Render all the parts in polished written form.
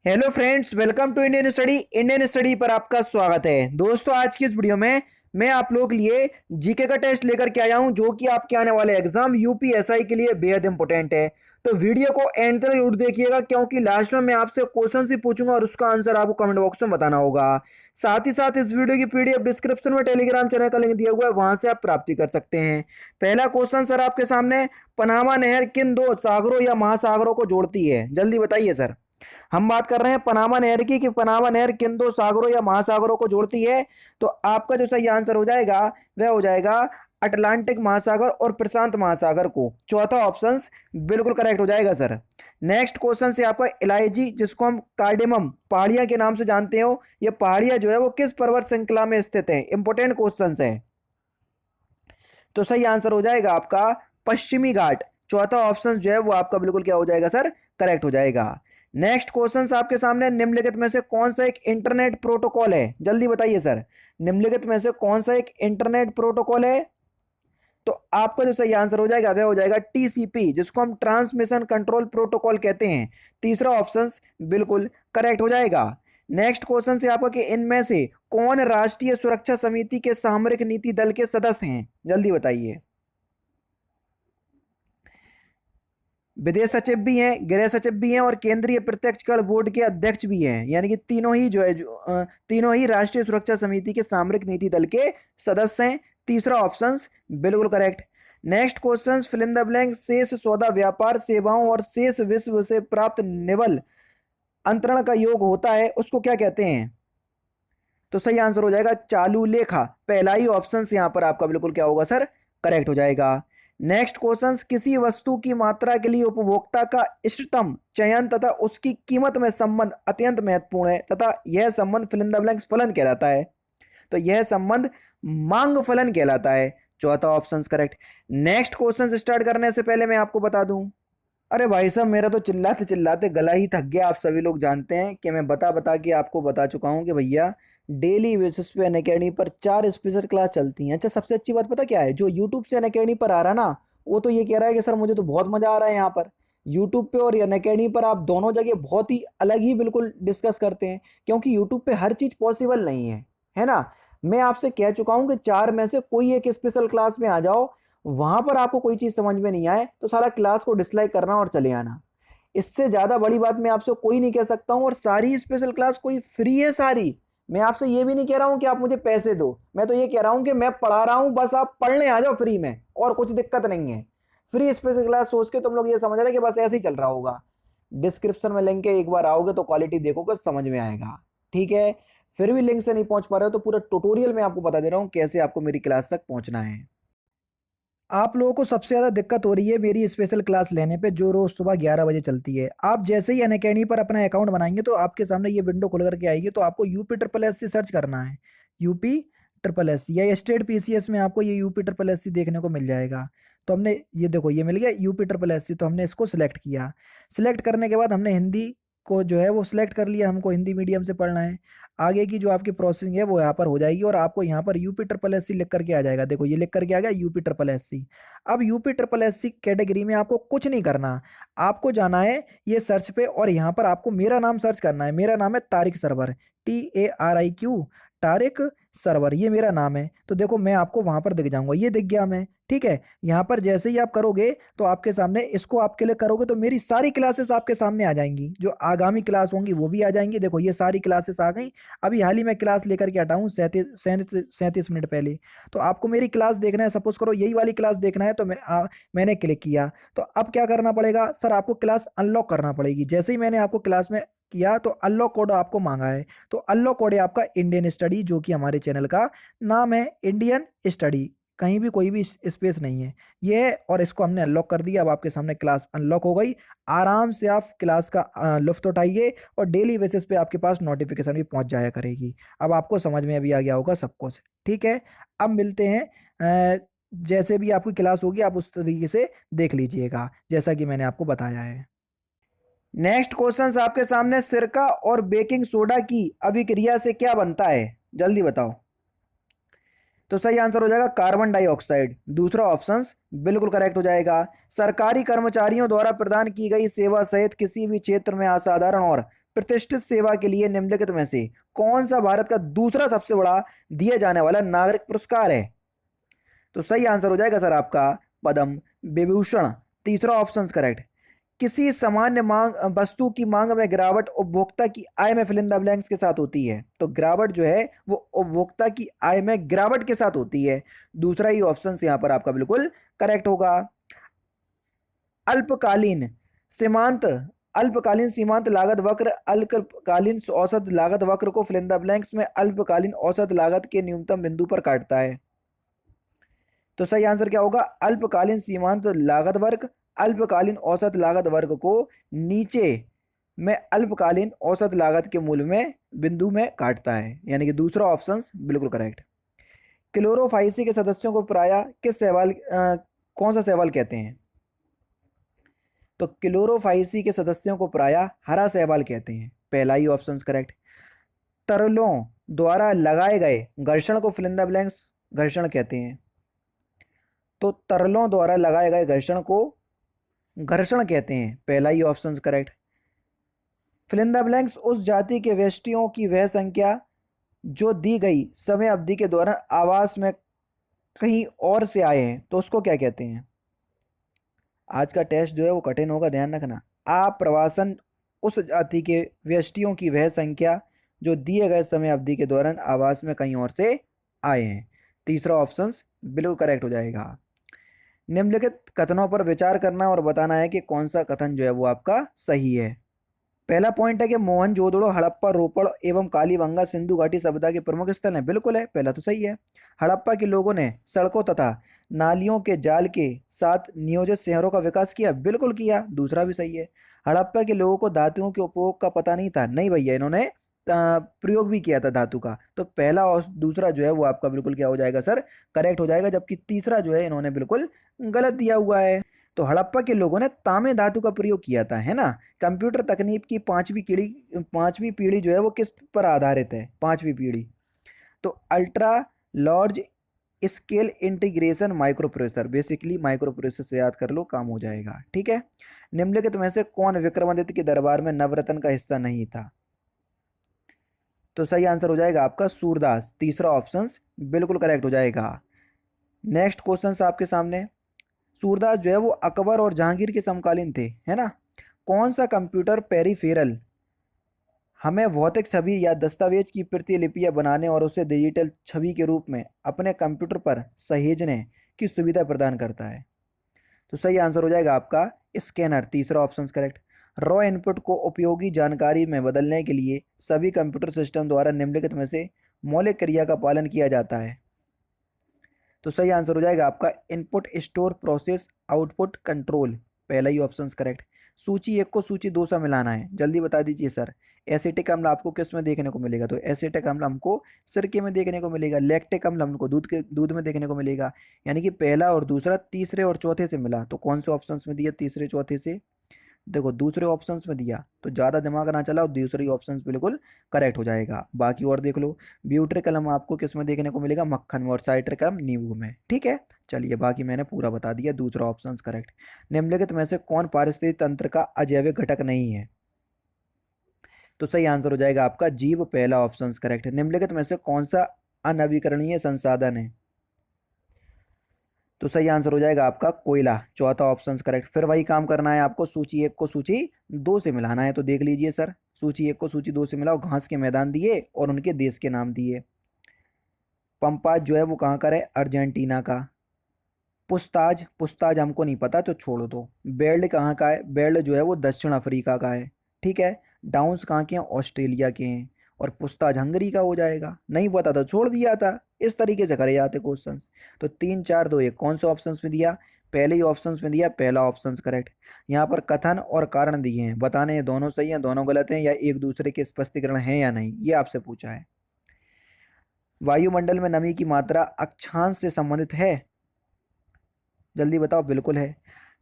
Hello friends, welcome to Indian study पर आपका स्वागत है। दोस्तों, आज की इस वीडियो में मैं आप लोगों के लिए जीके का टेस्ट लेकर के आया हूं, जो कि आपके आने वाले एग्जाम यूपीएसआई के लिए बेहद इंपॉर्टेंट है। तो वीडियो को एंड तक जरूर देखिएगा, क्योंकि लास्ट में मैं आपसे क्वेश्चन ही पूछूंगा और उसका आंसर आपको कमेंट बॉक्स में बताना होगा। साथ ही साथ इस वीडियो की पीडीएफ डिस्क्रिप्शन में टेलीग्राम चैनल का लिंक दिया हुआ है, वहां से आप प्राप्ति कर सकते हैं। पहला क्वेश्चन सर आपके सामने, पनामा नहर किन दो सागरों या महासागरों को जोड़ती है? जल्दी बताइए सर। हम बात कर रहे हैं पनामा नहर की कि पनामा नहर किन दो सागरों या महासागरों को जोड़ती है। तो आपका जो सही आंसर हो जाएगा वह हो जाएगा अटलांटिक महासागर और प्रशांत महासागर को। चौथा ऑप्शन बिल्कुल करेक्ट हो जाएगा सर। नेक्स्ट क्वेश्चन से आपका इलायची, जिसको हम कार्डेमम पहाड़ियां के नाम से जानते हो, ये पहाड़ियां जो है वो किस पर्वत श्रृंखला में स्थित है? इंपोर्टेंट क्वेश्चन है। तो सही आंसर हो जाएगा आपका पश्चिमी घाट। चौथा ऑप्शन जो है वो आपका बिल्कुल क्या हो जाएगा सर? करेक्ट हो जाएगा। नेक्स्ट क्वेश्चन आपके सामने, निम्नलिखित में से कौन सा एक इंटरनेट प्रोटोकॉल है? जल्दी बताइए सर, निम्नलिखित में से कौन सा एक इंटरनेट प्रोटोकॉल है? तो आपका जो सही आंसर हो जाएगा वह हो जाएगा टीसीपी, जिसको हम ट्रांसमिशन कंट्रोल प्रोटोकॉल कहते हैं। तीसरा ऑप्शन बिल्कुल करेक्ट हो जाएगा। नेक्स्ट क्वेश्चन से आपका कि इनमें से कौन राष्ट्रीय सुरक्षा समिति के सामरिक नीति दल के सदस्य हैं? जल्दी बताइए। विदेश सचिव भी हैं, गृह सचिव भी हैं और केंद्रीय प्रत्यक्ष कर बोर्ड के अध्यक्ष भी हैं। यानी कि तीनों ही जो है तीनों ही राष्ट्रीय सुरक्षा समिति के सामरिक नीति दल के सदस्य हैं। तीसरा ऑप्शन बिल्कुल correct. Next question, fill in the blank, शेष सौदा व्यापार सेवाओं और शेष विश्व से प्राप्त निवल अंतरण का योग होता है, उसको क्या कहते हैं? तो सही आंसर हो जाएगा चालू लेखा। पहला ही ऑप्शन यहाँ पर आपका बिल्कुल क्या होगा सर? करेक्ट हो जाएगा। नेक्स्ट क्वेश्चन, किसी वस्तु की मात्रा के लिए उपभोक्ता का इष्टतम चयन तथा उसकी कीमत में संबंध अत्यंत महत्वपूर्ण है तथा यह संबंध फिल इन द ब्लैंक्स फलन कहलाता है। तो यह संबंध मांग फलन कहलाता है। चौथा option correct. Next question start करने से पहले मैं आपको बता दूं, अरे भाई साहब, मेरा तो चिल्लाते चिल्लाते गला ही थक गया। आप सभी लोग जानते हैं कि मैं बता बता के आपको बता चुका हूं कि भैया डेली बेसिस पे अनअकैडमी पर 4 स्पेशल क्लास चलती हैं। अच्छा, सबसे अच्छी बात पता क्या है? जो यूट्यूब से अनअकैडमी पर आ रहा है ना, वो तो ये कह रहा है कि सर मुझे तो बहुत मजा आ रहा है यहाँ पर। यूट्यूब पे और अनअकैडमी पर आप दोनों जगह बहुत ही अलग ही बिल्कुल डिस्कस करते हैं, क्योंकि यूट्यूब पे हर चीज पॉसिबल नहीं है ना। मैं आपसे कह चुका हूं कि 4 में से कोई एक स्पेशल क्लास में आ जाओ। वहां पर आपको कोई चीज समझ में नहीं आए तो सारा क्लास को डिसलाइक करना और चले आना। इससे ज्यादा बड़ी बात मैं आपसे कोई नहीं कह सकता हूं। और सारी स्पेशल क्लास कोई फ्री है सारी। मैं आपसे ये भी नहीं कह रहा हूं कि आप मुझे पैसे दो, मैं तो ये कह रहा हूं कि मैं पढ़ा रहा हूं, बस आप पढ़ने आ जाओ फ्री में, और कुछ दिक्कत नहीं है। फ्री स्पेशल क्लास सोच के तुम लोग ये समझ रहे कि बस ऐसे ही चल रहा होगा। डिस्क्रिप्शन में लिंक है, एक बार आओगे तो क्वालिटी देखोगे, समझ में आएगा। ठीक है? फिर भी लिंक से नहीं पहुंच पा रहे हो तो पूरा ट्यूटोरियल में आपको बता दे रहा हूं कैसे आपको मेरी क्लास तक पहुंचना है। आप लोगों को सबसे ज़्यादा दिक्कत हो रही है मेरी स्पेशल क्लास लेने पे, जो रोज़ सुबह 11 बजे चलती है। आप जैसे ही अनअकैडमी पर अपना अकाउंट बनाएंगे तो आपके सामने ये विंडो खुल करके आएगी। तो आपको UP triple S C search करना है। यूपी ट्रिपल एस सी या स्टेट पीसीएस में आपको ये यूपी ट्रिपल एस सी देखने को मिल जाएगा। तो हमने ये देखो, ये मिल गया यूपी ट्रिपल एस सी। तो हमने इसको सिलेक्ट किया। सिलेक्ट करने के बाद हमने हिंदी को जो है वो सिलेक्ट कर लिया, हमको हिंदी मीडियम से पढ़ना है। आगे की जो आपकी प्रोसेसिंग है वो यहाँ पर हो जाएगी और आपको यहाँ पर यूपी ट्रिपल एस सी लिख करके आ जाएगा। देखो, ये लिख करके आ गया यूपी ट्रिपल एस सी। अब UP triple S C category में आपको कुछ नहीं करना। आपको जाना है ये सर्च पे और यहाँ पर आपको मेरा नाम सर्च करना है। मेरा नाम है तारिक सरवर, TARIQ, तारिक सरवर, ये मेरा नाम है। तो देखो, मैं आपको वहां पर दिख जाऊंगा, ये दिख गया मैं। ठीक है? यहाँ पर जैसे ही आप करोगे तो आपके सामने इसको आप क्लिक करोगे तो मेरी सारी क्लासेस आपके सामने आ जाएंगी। जो आगामी क्लास होंगी वो भी आ जाएंगी। देखो, ये सारी क्लासेस आ गई। अभी हाल ही में क्लास लेकर के हटा हूँ 37 मिनट पहले। तो आपको मेरी क्लास देखना है, सपोज करो यही वाली क्लास देखना है, तो मैंने क्लिक किया। तो अब क्या करना पड़ेगा सर? आपको क्लास अनलॉक करना पड़ेगी। जैसे ही मैंने आपको क्लास में किया तो अनलॉक कोड आपको मांगा है। तो अनलॉक कोड है आपका इंडियन स्टडी, जो कि हमारे चैनल का नाम है इंडियन स्टडी। कहीं भी कोई भी स्पेस नहीं है, ये है। और इसको हमने अनलॉक कर दिया। अब आपके सामने क्लास अनलॉक हो गई। आराम से आप क्लास का लुफ्त उठाइए और डेली बेसिस पे आपके पास नोटिफिकेशन भी पहुंच जाया करेगी। अब आपको समझ में अभी आ गया होगा सब कुछ। ठीक है? अब मिलते हैं। जैसे भी आपकी क्लास होगी आप उस तरीके से देख लीजिएगा, जैसा कि मैंने आपको बताया है। नेक्स्ट क्वेश्चन आपके सामने, सिरका और बेकिंग सोडा की अभिक्रिया से क्या बनता है? जल्दी बताओ। तो सही आंसर हो जाएगा कार्बन डाइऑक्साइड। दूसरा ऑप्शन बिल्कुल करेक्ट हो जाएगा। सरकारी कर्मचारियों द्वारा प्रदान की गई सेवा सहित किसी भी क्षेत्र में असाधारण और प्रतिष्ठित सेवा के लिए निम्नलिखित में से कौन सा भारत का दूसरा सबसे बड़ा दिया जाने वाला नागरिक पुरस्कार है? तो सही आंसर हो जाएगा सर आपका पद्म विभूषण, तीसरा ऑप्शन करेक्ट। किसी सामान्य मांग वस्तु की मांग में गिरावट उपभोक्ता की आय में फिल इन द ब्लैंक्स के साथ होती है। तो गिरावट जो है वो उपभोक्ता की आय में गिरावट के साथ होती है। दूसरा ही ऑप्शन यहां पर आपका बिल्कुल करेक्ट होगा। अल्पकालीन सीमांत अल्पकालीन सीमांत लागत वक्र अल्पकालीन औसत लागत वक्र को फिल इन द ब्लैंक्स में अल्पकालीन औसत लागत के न्यूनतम बिंदु पर काटता है। तो सही आंसर क्या होगा? अल्पकालीन सीमांत लागत वर्ग अल्पकालीन औसत लागत वर्ग को नीचे में अल्पकालीन औसत लागत के मूल्य में बिंदु में काटता है, यानी कि दूसरा ऑप्शन बिल्कुल करेक्ट। क्लोरोफाइसी के सदस्यों को प्रायः किस शैवाल कौन सा शैवाल कहते हैं? तो क्लोरोफाइसी के सदस्यों को प्रायः हरा शैवाल कहते हैं, पहला ही ऑप्शन करेक्ट। तरलों द्वारा लगाए गए घर्षण को फिल इन द ब्लैंक्स घर्षण कहते हैं। तो तरलों द्वारा लगाए गए घर्षण को घर्षण कहते हैं, पहला ही option correct. Fill in the blanks उस जाति के व्यष्टियों की वह संख्या जो दी गई समय अवधि के दौरान आवास में कहीं और से आए हैं, तो उसको क्या कहते हैं? आज का टेस्ट जो है वो कठिन होगा, ध्यान रखना। आप्रवासन उस जाति के व्यष्टियों की वह संख्या जो दिए गए समय अवधि के दौरान आवास में कहीं और से आए हैं, तीसरा ऑप्शन बिल्कुल करेक्ट हो जाएगा। निम्नलिखित कथनों पर विचार करना और बताना है कि कौन सा कथन जो है वो आपका सही है। पहला पॉइंट है कि मोहनजोदड़ो हड़प्पा रोपड़ एवं कालीबंगा सिंधु घाटी सभ्यता के प्रमुख स्थल है, बिल्कुल है, पहला तो सही है। हड़प्पा के लोगों ने सड़कों तथा नालियों के जाल के साथ नियोजित शहरों का विकास किया, बिल्कुल किया, दूसरा भी सही है। हड़प्पा के लोगों को धातुओं के उपयोग का पता नहीं था, नहीं भैया, इन्होंने प्रयोग भी किया था धातु का। तो पहला और दूसरा जो है वो आपका बिल्कुल क्या हो जाएगा सर? करेक्ट हो जाएगा, जबकि तीसरा जो है इन्होंने बिल्कुल गलत दिया हुआ है। तो हड़प्पा के लोगों ने तांबे धातु का प्रयोग किया था, है ना। कंप्यूटर तकनीक की पांचवी पीढ़ी जो है वो किस पर आधारित है? पांचवी पीढ़ी तो ultra large scale integration micro processor, basically micro processor से याद कर लो, काम हो जाएगा, ठीक है। निम्नलिखित में से कौन विक्रमादित्य के दरबार में नवरत्न का हिस्सा नहीं था? तो सही आंसर हो जाएगा आपका सूरदास, तीसरा ऑप्शन बिल्कुल करेक्ट हो जाएगा। नेक्स्ट क्वेश्चन आपके सामने। सूरदास जो है वो अकबर और जहांगीर के समकालीन थे, है ना। कौन सा कंप्यूटर पेरिफेरल हमें भौतिक छवि या दस्तावेज की प्रतिलिपियां बनाने और उसे डिजिटल छवि के रूप में अपने कंप्यूटर पर सहेजने की सुविधा प्रदान करता है? तो सही आंसर हो जाएगा आपका स्कैनर, तीसरा ऑप्शन करेक्ट। रॉ इनपुट को उपयोगी जानकारी में बदलने के लिए सभी कंप्यूटर सिस्टम द्वारा निम्नलिखित में से मौलिक क्रिया का पालन किया जाता है? तो सही आंसर हो जाएगा आपका input store process output control, पहला ही ऑप्शन करेक्ट। सूची 1 को सूची 2 से मिलाना है, जल्दी बता दीजिए सर। एसिटिक अम्ल आपको किस में देखने को मिलेगा? तो एसिटिक अम्ल हमको सिरके में देखने को मिलेगा। लैक्टिक अम्ल हमको दूध में देखने को मिलेगा। यानी कि पहला और दूसरा तीसरे और चौथे से मिला, तो कौन से ऑप्शन में दिया तीसरे चौथे से? देखो दूसरे ऑप्शंस में दिया, तो ज़्यादा दिमाग ना चला और दूसरे ऑप्शंस बिल्कुल करेक्ट हो जाएगा। बाकी और देख लो, ब्यूट्रिक अम्ल आपको किस में देखने को मिलेगा? मक्खन में। और साइट्रिक अम्ल नींबू में, ठीक है। चलिए बाकी मैंने पूरा बता दिया, दूसरा ऑप्शंस करेक्ट। निम्नलिखित में से कौन पारिस्थितिक तंत्र का अजैविक घटक नहीं है? तो सही आंसर हो जाएगा आपका जीव, पहला ऑप्शन करेक्ट। निम्नलिखित में से कौन सा अनवीकरणीय संसाधन है? तो सही आंसर हो जाएगा आपका कोयला, चौथा ऑप्शन करेक्ट। फिर वही काम करना है आपको, सूची 1 को सूची 2 से मिलाना है। तो देख लीजिए सर, सूची 1 को सूची 2 से मिलाओ। घास के मैदान दिए और उनके देश के नाम दिए। पंपाज जो है वो कहाँ का है? अर्जेंटीना का। पुस्ताज, पुस्ताज हमको नहीं पता तो छोड़ दो। बेल्ड कहाँ का है? बेल्ड जो है वो दक्षिण अफ्रीका का है, ठीक है। डाउन्स कहाँ के हैं? ऑस्ट्रेलिया के हैं। और पुस्ताज हंगरी का हो जाएगा, नहीं पता था छोड़ दिया था। इस तरीके से करे जाते क्वेश्चन। तो 3 4 2 1 कौन से ऑप्शंस में दिया? पहले ही ऑप्शंस में दिया, पहला ऑप्शन करेक्ट। यहाँ पर कथन और कारण दिए हैं, बताने हैं दोनों सही हैं दोनों गलत हैं, या एक दूसरे के स्पष्टीकरण है या नहीं, ये आपसे पूछा है। वायुमंडल में नमी की मात्रा अक्षांश से संबंधित है? जल्दी बताओ, बिल्कुल है।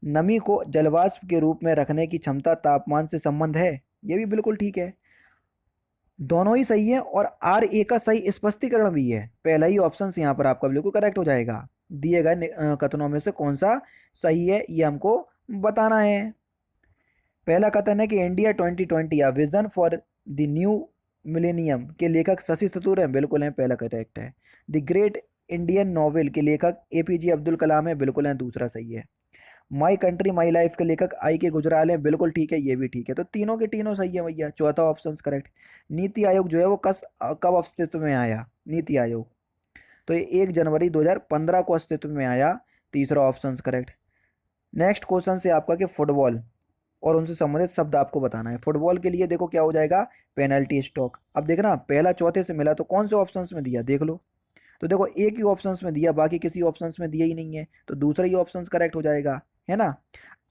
नमी को जलवाष्प के रूप में रखने की क्षमता तापमान से संबंध है? ये भी बिल्कुल ठीक है, दोनों ही सही है। और आर ए का सही स्पष्टीकरण भी है, पहला ही ऑप्शन यहाँ पर आपका बिल्कुल करेक्ट हो जाएगा। दिए गए कथनों में से कौन सा सही है ये हमको बताना है। पहला कथन है कि इंडिया 2020 या vision for the new millennium के लेखक शशि थरूर हैं, बिल्कुल हैं, पहला करेक्ट है। द ग्रेट इंडियन नॉवेल के लेखक एपीजे अब्दुल कलाम है, बिल्कुल हैं, दूसरा सही है। माई कंट्री माई लाइफ के लेखक आई के गुजराल हैं, बिल्कुल ठीक है, ये भी ठीक है, तो तीनों के तीनों सही है भैया, चौथा ऑप्शन करेक्ट। नीति आयोग जो है वो कब अस्तित्व में आया, नीति आयोग, तो ये 1 जनवरी 2015 को अस्तित्व में आया, तीसरा ऑप्शन करेक्ट। नेक्स्ट क्वेश्चन से आपका कि फुटबॉल और उनसे संबंधित शब्द आपको बताना है। फुटबॉल के लिए देखो क्या हो जाएगा, पेनल्टी स्टॉक। अब देखना पहला चौथे से मिला तो कौन से ऑप्शंस में दिया देख लो, तो देखो एक ही ऑप्शंस में दिया, बाकी किसी ऑप्शंस में दिया ही नहीं है, तो दूसरा ही ऑप्शंस करेक्ट हो जाएगा, है ना।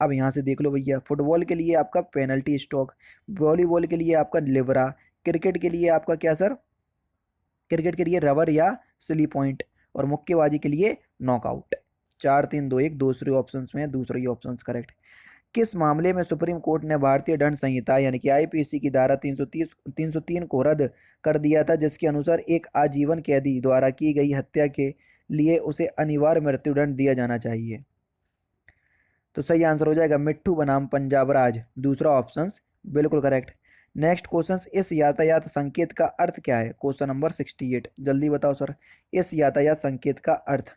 अब यहाँ से देख लो भैया, फुटबॉल के लिए आपका पेनल्टी स्टॉक, वॉलीबॉल के लिए आपका लिवरा, क्रिकेट के लिए आपका क्या सर, क्रिकेट के लिए रबर या सिली पॉइंट, और मुक्केबाजी के लिए नॉकआउट। 4 3 2 1 दूसरे ऑप्शंस में है, दूसरा ही ऑप्शंस करेक्ट। किस मामले में सुप्रीम कोर्ट ने भारतीय दंड संहिता यानी कि आईपीसी की धारा 303 को रद्द कर दिया था, जिसके अनुसार एक आजीवन कैदी द्वारा की गई हत्या के लिए उसे अनिवार्य मृत्युदंड दिया जाना चाहिए। तो सही आंसर हो जाएगा मिट्ठू बनाम पंजाब राज, दूसरा ऑप्शन बिल्कुल करेक्ट। नेक्स्ट क्वेश्चन, इस यातायात संकेत का अर्थ क्या है, क्वेश्चन नंबर 68, जल्दी बताओ सर, इस यातायात संकेत का अर्थ।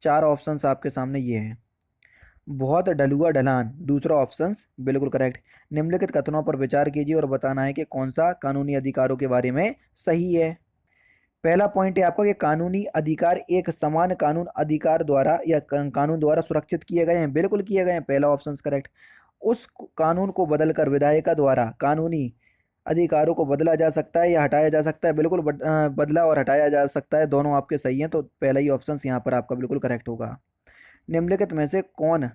चार ऑप्शंस आपके सामने ये हैं। बहुत ढलुआ ढलान, दूसरा ऑप्शन बिल्कुल करेक्ट। निम्नलिखित कथनों पर विचार कीजिए और बताना है कि कौन सा कानूनी अधिकारों के बारे में सही है। पहला पॉइंट है आपका कि कानूनी अधिकार एक समान कानून अधिकार द्वारा या कानून द्वारा सुरक्षित किए गए हैं, बिल्कुल किए गए हैं, पहला ऑप्शन करेक्ट। उस कानून को बदलकर विधायिका द्वारा कानूनी अधिकारों को बदला जा सकता है या हटाया जा सकता है, बिल्कुल बदला और हटाया जा सकता है, दोनों आपके सही हैं, तो पहला ही ऑप्शन यहाँ पर आपका बिल्कुल करेक्ट होगा। निम्नलिखित में से कौन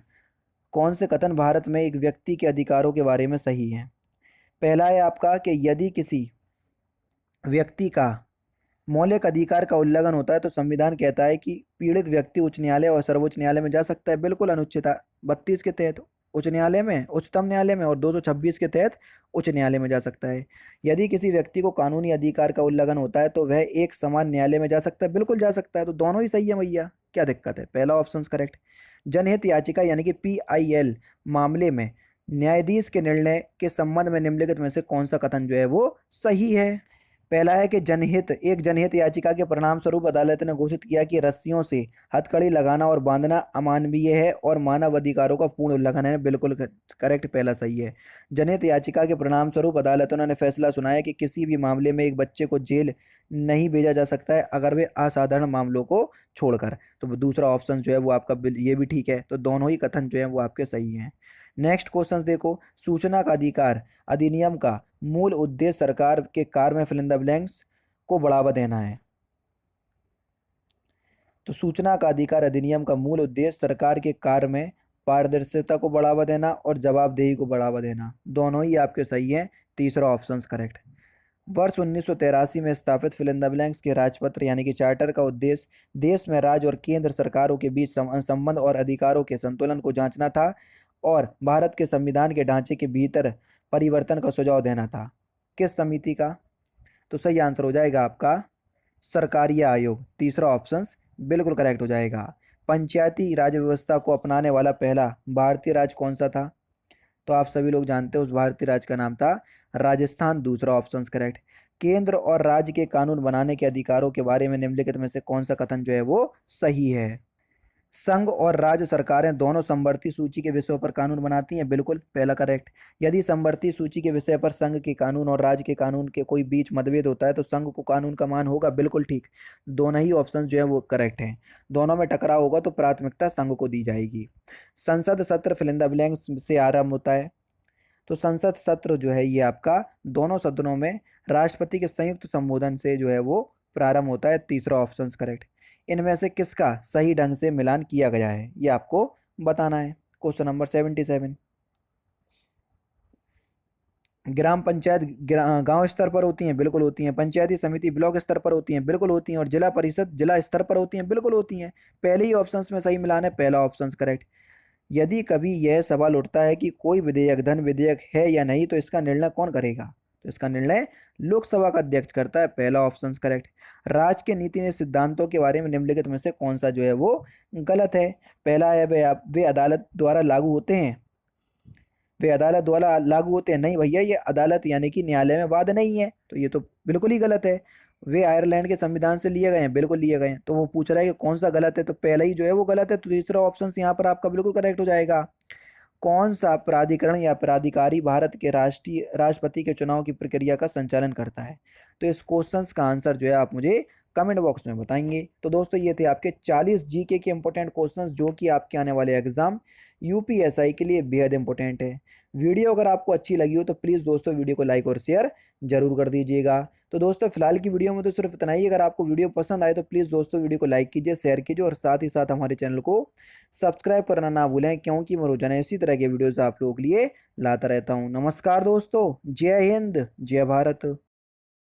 कौन से कथन भारत में एक व्यक्ति के अधिकारों के बारे में सही है। पहला है आपका कि यदि किसी व्यक्ति का मौलिक अधिकार का उल्लंघन होता है तो संविधान कहता है कि पीड़ित व्यक्ति उच्च न्यायालय और सर्वोच्च न्यायालय में जा सकता है, बिल्कुल अनुच्छेद 32 के तहत उच्च न्यायालय में, उच्चतम न्यायालय में, और 226 के तहत उच्च न्यायालय में जा सकता है। यदि किसी व्यक्ति को कानूनी अधिकार का उल्लंघन होता है तो वह एक समान न्यायालय में जा सकता है, बिल्कुल जा सकता है, तो दोनों ही सही है भैया, क्या दिक्कत है, पहला ऑप्शन करेक्ट। जनहित याचिका यानी कि PIL मामले में न्यायाधीश के निर्णय के संबंध में निम्नलिखित में से कौन सा कथन जो है वो सही है। पहला है कि जनहित याचिका के परिणाम स्वरूप अदालत ने घोषित किया कि रस्सियों से हथकड़ी लगाना और बांधना अमानवीय है और मानव अधिकारों का पूर्ण उल्लंघन है, बिल्कुल करेक्ट, पहला सही है। जनहित याचिका के परिणाम स्वरूप अदालतों ने फैसला सुनाया कि किसी भी मामले में एक बच्चे को जेल नहीं भेजा जा सकता है अगर वे असाधारण मामलों को छोड़कर, तो दूसरा ऑप्शन जो है वो आपका ये भी ठीक है, तो दोनों ही कथन जो है वो आपके सही हैं। नेक्स्ट क्वेश्चन देखो, सूचना का अधिकार अधिनियम का मूल उद्देश्य सरकार के कार्य में फिल इन द ब्लैंक्स को बढ़ावा देना है। तो सूचना का अधिकार अधिनियम का मूल उद्देश्य सरकार के कार्य में पारदर्शिता को बढ़ावा देना और जवाबदेही को बढ़ावा देना, दोनों ही आपके सही हैं, तीसरा ऑप्शन करेक्ट। वर्ष 1983 में स्थापित फिल इन द ब्लैंक्स के राजपत्र यानी कि चार्टर का उद्देश्य देश में राज्य और केंद्र सरकारों के बीच संबंध और अधिकारों के संतुलन को जांचना था और भारत के संविधान के ढांचे के भीतर परिवर्तन का सुझाव देना था। किस समिति का, तो सही आंसर हो जाएगा आपका सरकारीय आयोग, तीसरा ऑप्शन बिल्कुल करेक्ट हो जाएगा। पंचायती राज व्यवस्था को अपनाने वाला पहला भारतीय राज्य कौन सा था, तो आप सभी लोग जानते हैं उस भारतीय राज्य का नाम था राजस्थान, दूसरा ऑप्शन करेक्ट। केंद्र और राज्य के कानून बनाने के अधिकारों के बारे में निम्नलिखित में से कौन सा कथन जो है वो सही है। संघ और राज्य सरकारें दोनों समवर्ती सूची के विषयों पर कानून बनाती हैं, बिल्कुल पहला करेक्ट। यदि समवर्ती सूची के विषय पर संघ के कानून और राज्य के कानून के कोई बीच मतभेद होता है तो संघ को कानून का मान होगा, बिल्कुल ठीक, दोनों ही ऑप्शन जो है वो करेक्ट हैं। दोनों में टकराव होगा तो प्राथमिकता संघ को दी जाएगी। संसद सत्र फिल इन द ब्लैंक्स से आरंभ होता है, तो संसद सत्र जो है ये आपका दोनों सदनों में राष्ट्रपति के संयुक्त संबोधन से जो है वो प्रारंभ होता है, तीसरा ऑप्शन करेक्ट। इनमें से किसका सही ढंग से मिलान किया गया है ये आपको बताना है। क्वेश्चन नंबर 77, ग्राम पंचायत गांव स्तर पर होती हैं, बिल्कुल होती हैं। पंचायती समिति ब्लॉक स्तर पर होती हैं, बिल्कुल होती हैं। और जिला परिषद जिला स्तर पर होती हैं, बिल्कुल होती हैं। पहले ही ऑप्शंस में सही मिलान है, पहला ऑप्शन करेक्ट। यदि कभी यह सवाल उठता है कि कोई विधेयक धन विधेयक है या नहीं तो इसका निर्णय कौन करेगा, तो इसका निर्णय लोकसभा का अध्यक्ष करता है, पहला ऑप्शन करेक्ट। राज्य के नीति सिद्धांतों के बारे में निम्नलिखित में से कौन सा जो है वो गलत है। पहला है वे अदालत द्वारा लागू होते हैं, वे अदालत द्वारा लागू होते हैं। नहीं भैया, ये अदालत यानी कि न्यायालय में वाद नहीं है, तो ये तो बिल्कुल ही गलत है। वे आयरलैंड के संविधान से लिए गए हैं, बिल्कुल लिए गए हैं। तो वो पूछ रहा है कि कौन सा गलत है, तो पहला ही जो है वो गलत है, तो तीसरा ऑप्शन यहाँ पर आपका बिल्कुल करेक्ट हो जाएगा। कौन सा प्राधिकरण या प्राधिकारी भारत के राष्ट्रीय राष्ट्रपति के चुनाव की प्रक्रिया का संचालन करता है? तो इस क्वेश्चंस का आंसर जो है आप मुझे कमेंट बॉक्स में बताएंगे। तो दोस्तों ये थे आपके 40 जीके के इंपॉर्टेंट क्वेश्चंस जो कि आपके आने वाले एग्जाम यूपीएसआई के लिए बेहद इंपॉर्टेंट है। वीडियो अगर आपको अच्छी लगी हो तो प्लीज़ दोस्तों वीडियो को लाइक और शेयर जरूर कर दीजिएगा। तो दोस्तों फिलहाल की वीडियो में तो सिर्फ इतना ही। अगर आपको वीडियो पसंद आए तो प्लीज़ दोस्तों वीडियो को लाइक कीजिए, शेयर कीजिए और साथ ही साथ हमारे चैनल को सब्सक्राइब करना ना भूलें, क्योंकि मैं रोजाना इसी तरह के वीडियोस आप लोगों के लिए लाता रहता हूँ। नमस्कार दोस्तों, जय हिंद, जय भारत।